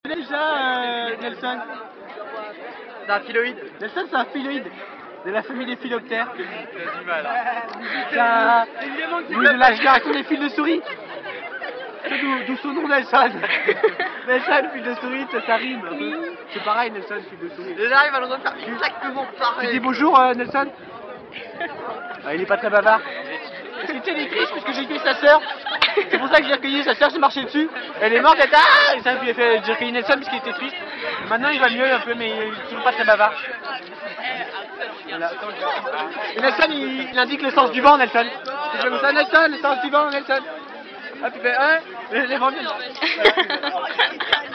Déjà, Nelson. C'est un phyloïde. Nelson, c'est un phyloïde de la famille des phyloptères. T'as du mal. C'est un... Oui, de la génération des fils de souris. C'est d'où son nom, Nelson. Nelson, fil de souris, ça rime un peu. C'est pareil, Nelson, fil de souris. Déjà, il va le refaire exactement pareil. Tu dis bonjour, Nelson. Il est pas très bavard. Est-ce que tu as des crises parce que j'ai cueilli sa sœur? C'est pour ça que j'ai recueilli sa sœur, j'ai marché dessus. Elle est morte, elle et ça, puis j'ai recueilli Nelson parce qu'il était triste. Maintenant il va mieux un peu, mais il est toujours pas très bavard. Voilà. Et Nelson il indique le sens du vent, Nelson. C'est comme ça, Nelson, le sens du vent, Nelson. Ah, puis fait, les vents viennent.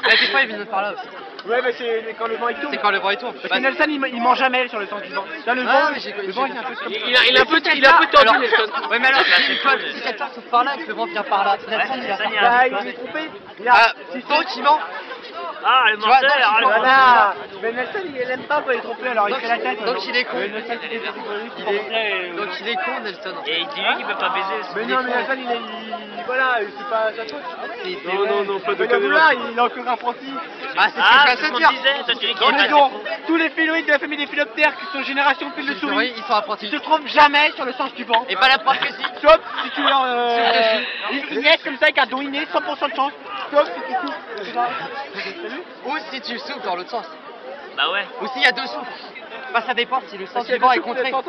Mais des fois, il vient de par là aussi. Ouais, mais c'est quand le vent il tourne. C'est quand le vent il tourne. Parce que Nelson il ment jamais sur le sens du vent. Là, le vent, le vent il est un peu comme ça. Il a un peu tendu, Nelson. Ouais, mais alors, si quelqu'un souffle par là et que le vent vient par là, Nelson il vient par là. Bah, il est trompé. Donc il ment. Ah, le menteur, Voilà. Mais Nelson il aime pas quand il est trompé, alors il fait la tête. Donc il est con. Nelson Donc il est con, Nelson. Et il dit lui qu'il peut pas baiser. Mais non, mais Nelson voilà, c'est pas sa faute. Non, Pas de vouloir, il est encore apprenti. Ah, c'est ce que je c'est ce viens qu'on de dire. disait, toi tu dis qu'il Donc, est pas disons, tous les phyloïdes de la famille des phyloptères qui sont génération de fils de Oui, souris, ils sont apprentis. ils se trompent jamais sur le sens du vent. Et pas la prophétie. Sauf si tu leur. Si Ils naissent comme ça avec un don inné, 100% de chance. Sauf si tu souffles. T'as vu? Ou si tu souffles dans l'autre sens. Bah ouais. Ou s'il y a deux souffles. Bah ça dépend si le sens du vent est contraire.